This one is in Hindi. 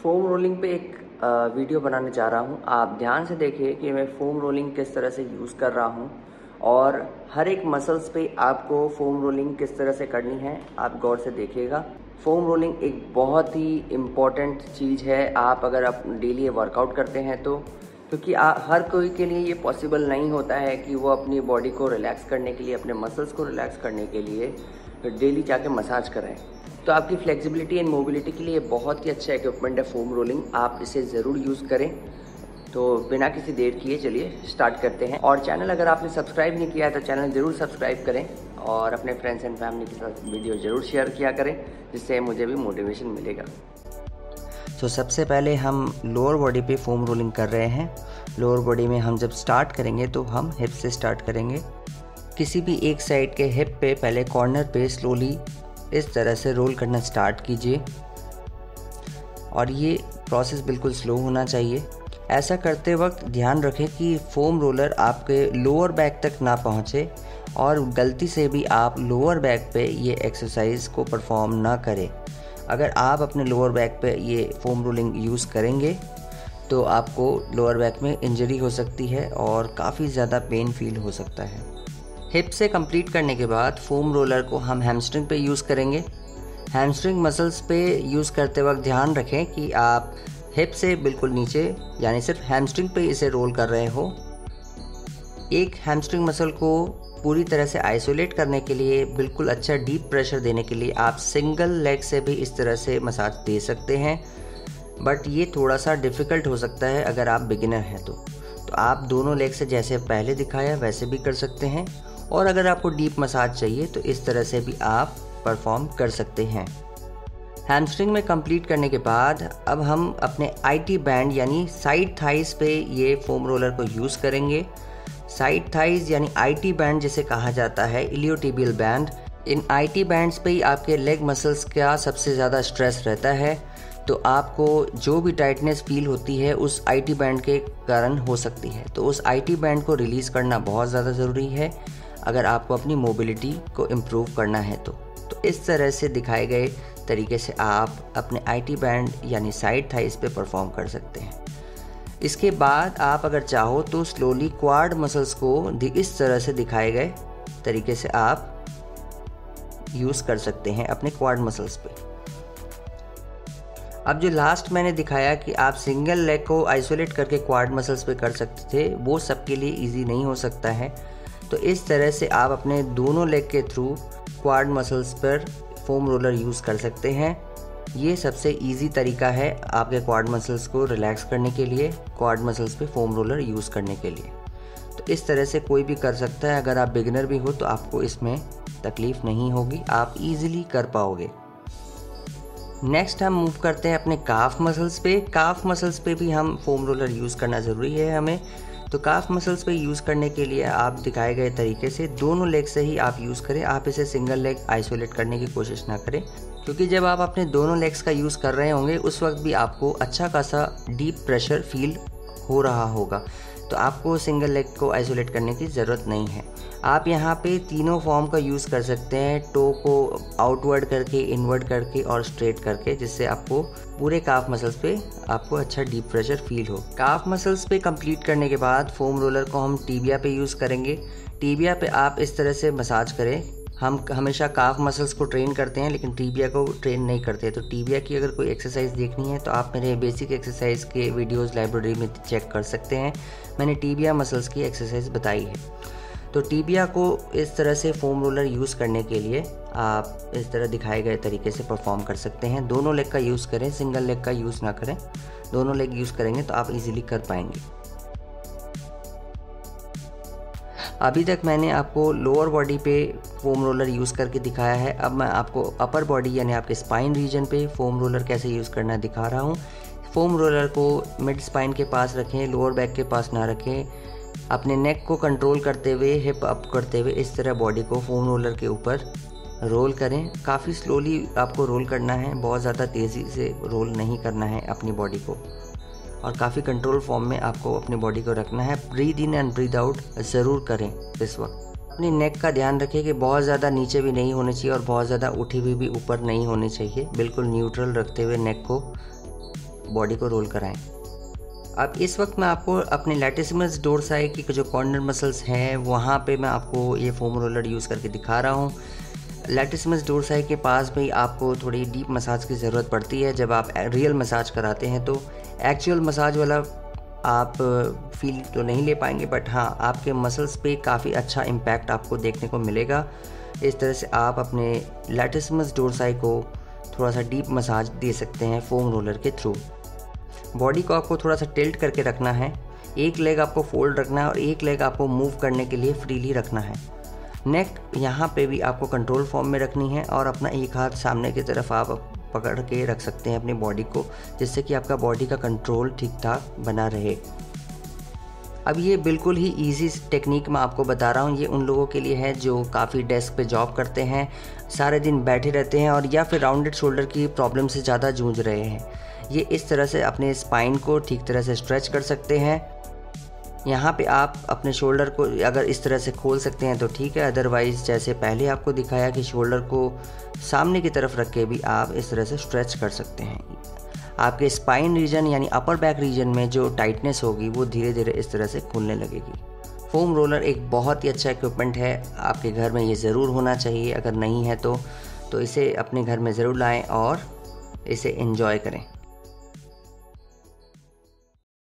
फोम रोलिंग पे एक वीडियो बनाने जा रहा हूँ। आप ध्यान से देखिए कि मैं फोम रोलिंग किस तरह से यूज़ कर रहा हूँ और हर एक मसल्स पे आपको फोम रोलिंग किस तरह से करनी है, आप गौर से देखिएगा। फोम रोलिंग एक बहुत ही इम्पॉर्टेंट चीज़ है, आप अगर आप डेली वर्कआउट करते हैं तो, क्योंकि हर कोई के लिए ये पॉसिबल नहीं होता है कि वो अपनी बॉडी को रिलैक्स करने के लिए, अपने मसल्स को रिलैक्स करने के लिए डेली जाके मसाज करें। तो आपकी फ्लेक्सिबिलिटी एंड मोबिलिटी के लिए बहुत ही अच्छा इक्विपमेंट है फोम रोलिंग, आप इसे ज़रूर यूज़ करें। तो बिना किसी देर किए चलिए स्टार्ट करते हैं। और चैनल अगर आपने सब्सक्राइब नहीं किया है तो चैनल ज़रूर सब्सक्राइब करें और अपने फ्रेंड्स एंड फैमिली के साथ वीडियो ज़रूर शेयर किया करें, जिससे मुझे भी मोटिवेशन मिलेगा। तो सबसे पहले हम लोअर बॉडी पे फोम रोलिंग कर रहे हैं। लोअर बॉडी में हम जब स्टार्ट करेंगे तो हम हिप से स्टार्ट करेंगे। किसी भी एक साइड के हिप पे पहले कॉर्नर पे स्लोली इस तरह से रोल करना स्टार्ट कीजिए और ये प्रोसेस बिल्कुल स्लो होना चाहिए। ऐसा करते वक्त ध्यान रखें कि फोम रोलर आपके लोअर बैक तक ना पहुँचे और गलती से भी आप लोअर बैक पे ये एक्सरसाइज को परफॉर्म ना करें। अगर आप अपने लोअर बैक पे ये फोम रोलिंग यूज़ करेंगे तो आपको लोअर बैक में इंजरी हो सकती है और काफ़ी ज़्यादा पेन फील हो सकता है। हिप से कंप्लीट करने के बाद फोम रोलर को हम हैमस्ट्रिंग पे यूज़ करेंगे। हैमस्ट्रिंग मसल्स पे यूज़ करते वक्त ध्यान रखें कि आप हिप से बिल्कुल नीचे यानी सिर्फ हैमस्ट्रिंग पे इसे रोल कर रहे हो। एक हैमस्ट्रिंग मसल को पूरी तरह से आइसोलेट करने के लिए, बिल्कुल अच्छा डीप प्रेशर देने के लिए आप सिंगल लेग से भी इस तरह से मसाज दे सकते हैं, बट ये थोड़ा सा डिफ़िकल्ट हो सकता है अगर आप बिगिनर हैं तो आप दोनों लेग से जैसे पहले दिखाया वैसे भी कर सकते हैं। और अगर आपको डीप मसाज चाहिए तो इस तरह से भी आप परफॉर्म कर सकते हैं। हैमस्ट्रिंग में कंप्लीट करने के बाद अब हम अपने आईटी बैंड यानी साइड थाइस पे ये फोम रोलर को यूज़ करेंगे। साइड थाइस यानी आईटी बैंड जिसे कहा जाता है, iliotibial band. In IT bands पे ही आपके लेग मसल्स का सबसे ज़्यादा स्ट्रेस रहता है, तो आपको जो भी टाइटनेस फील होती है उस आईटी बैंड के कारण हो सकती है। तो उस आईटी बैंड को रिलीज़ करना बहुत ज़्यादा ज़रूरी है अगर आपको अपनी मोबिलिटी को इम्प्रूव करना है तो इस तरह से दिखाए गए तरीके से आप अपने आईटी बैंड यानी साइड थाइस पे परफॉर्म कर सकते हैं। इसके बाद आप अगर चाहो तो स्लोली क्वाड मसल्स को इस तरह से दिखाए गए तरीके से आप यूज़ कर सकते हैं अपने क्वाड मसल्स पे। अब जो लास्ट मैंने दिखाया कि आप सिंगल लेग को आइसोलेट करके क्वाड मसल्स पे कर सकते थे, वो सबके लिए इजी नहीं हो सकता है। तो इस तरह से आप अपने दोनों लेग के थ्रू क्वाड मसल्स पर फोम रोलर यूज़ कर सकते हैं। ये सबसे इजी तरीका है आपके क्वाड मसल्स को रिलैक्स करने के लिए, क्वाड मसल्स पे फोम रोलर यूज़ करने के लिए। तो इस तरह से कोई भी कर सकता है। अगर आप बिगिनर भी हो तो आपको इसमें तकलीफ़ नहीं होगी, आप इजीली कर पाओगे। नेक्स्ट हम मूव करते हैं अपने काफ मसल्स पे। काफ मसल्स पे भी हम फोम रोलर यूज़ करना ज़रूरी है हमें। तो काफ मसल्स पे यूज़ करने के लिए आप दिखाए गए तरीके से दोनों लेग से ही आप यूज़ करें। आप इसे सिंगल लेग आइसोलेट करने की कोशिश ना करें, क्योंकि जब आप अपने दोनों लेग्स का यूज़ कर रहे होंगे उस वक्त भी आपको अच्छा खासा डीप प्रेशर फील हो रहा होगा। तो आपको सिंगल लेग को आइसोलेट करने की ज़रूरत नहीं है। आप यहाँ पे तीनों फॉर्म का यूज़ कर सकते हैं, टो को आउटवर्ड करके, इनवर्ड करके और स्ट्रेट करके, जिससे आपको पूरे काफ मसल्स पे आपको अच्छा डीप प्रेशर फील हो। काफ मसल्स पे कंप्लीट करने के बाद फोम रोलर को हम टीबिया पे यूज़ करेंगे। टीबिया पे आप इस तरह से मसाज करें। हम हमेशा काफ मसल्स को ट्रेन करते हैं लेकिन टीबिया को ट्रेन नहीं करते। तो टीबिया की अगर कोई एक्सरसाइज देखनी है तो आप मेरे बेसिक एक्सरसाइज के वीडियोस लाइब्रेरी में चेक कर सकते हैं। मैंने टीबिया मसल्स की एक्सरसाइज बताई है। तो टीबिया को इस तरह से फोम रोलर यूज़ करने के लिए आप इस तरह दिखाए गए तरीके से परफॉर्म कर सकते हैं। दोनों लेग का यूज़ करें, सिंगल लेग का यूज़ ना करें। दोनों लेग यूज़ करेंगे तो आप इजीली कर पाएंगे। अभी तक मैंने आपको लोअर बॉडी पे फोम रोलर यूज़ करके दिखाया है। अब मैं आपको अपर बॉडी यानी आपके स्पाइन रीजन पे फोम रोलर कैसे यूज़ करना दिखा रहा हूँ। फोम रोलर को मिड स्पाइन के पास रखें, लोअर बैक के पास ना रखें। अपने नेक को कंट्रोल करते हुए, हिप अप करते हुए इस तरह बॉडी को फोम रोलर के ऊपर रोल करें। काफ़ी स्लोली आपको रोल करना है, बहुत ज़्यादा तेज़ी से रोल नहीं करना है अपनी बॉडी को, और काफ़ी कंट्रोल फॉर्म में आपको अपनी बॉडी को रखना है। Breathe in and breathe out ज़रूर करें इस वक्त। अपनी नेक का ध्यान रखें कि बहुत ज़्यादा नीचे भी नहीं होनी चाहिए और बहुत ज़्यादा उठी हुई भी ऊपर नहीं होनी चाहिए। बिल्कुल न्यूट्रल रखते हुए नेक को बॉडी को रोल कराएं। अब इस वक्त मैं आपको अपने लैटिसिमस डोर्साई की जो कॉर्नर मसल्स हैं वहाँ पे मैं आपको ये फोम रोलर यूज़ करके दिखा रहा हूँ। लैटिसिमस डोर्साई के पास भी आपको थोड़ी डीप मसाज की ज़रूरत पड़ती है। जब आप रियल मसाज कराते हैं तो एक्चुअल मसाज वाला आप फील तो नहीं ले पाएंगे, बट हाँ आपके मसल्स पे काफ़ी अच्छा इम्पैक्ट आपको देखने को मिलेगा। इस तरह से आप अपने लैटिसिमस डोर्साई को थोड़ा सा डीप मसाज दे सकते हैं फोम रोलर के थ्रू। बॉडी को आपको थोड़ा सा टिल्ट करके रखना है, एक लेग आपको फोल्ड रखना है और एक लेग आपको मूव करने के लिए फ्रीली रखना है। नेक यहाँ पे भी आपको कंट्रोल फॉर्म में रखनी है और अपना एक हाथ सामने की तरफ आप पकड़ के रख सकते हैं अपनी बॉडी को, जिससे कि आपका बॉडी का कंट्रोल ठीक ठाक बना रहे। अब ये बिल्कुल ही इजी टेक्निक मैं आपको बता रहा हूँ। ये उन लोगों के लिए है जो काफ़ी डेस्क पे जॉब करते हैं, सारे दिन बैठे रहते हैं और या फिर राउंडेड शोल्डर की प्रॉब्लम से ज़्यादा जूझ रहे हैं। ये इस तरह से अपने स्पाइन को ठीक तरह से स्ट्रेच कर सकते हैं। यहाँ पे आप अपने शोल्डर को अगर इस तरह से खोल सकते हैं तो ठीक है, अदरवाइज़ जैसे पहले आपको दिखाया कि शोल्डर को सामने की तरफ रख के भी आप इस तरह से स्ट्रेच कर सकते हैं। आपके स्पाइन रीजन यानी अपर बैक रीजन में जो टाइटनेस होगी वो धीरे धीरे इस तरह से खुलने लगेगी। फोम रोलर एक बहुत ही अच्छा इक्विपमेंट है, आपके घर में ये ज़रूर होना चाहिए। अगर नहीं है तो इसे अपने घर में ज़रूर लाएं और इसे एंजॉय करें।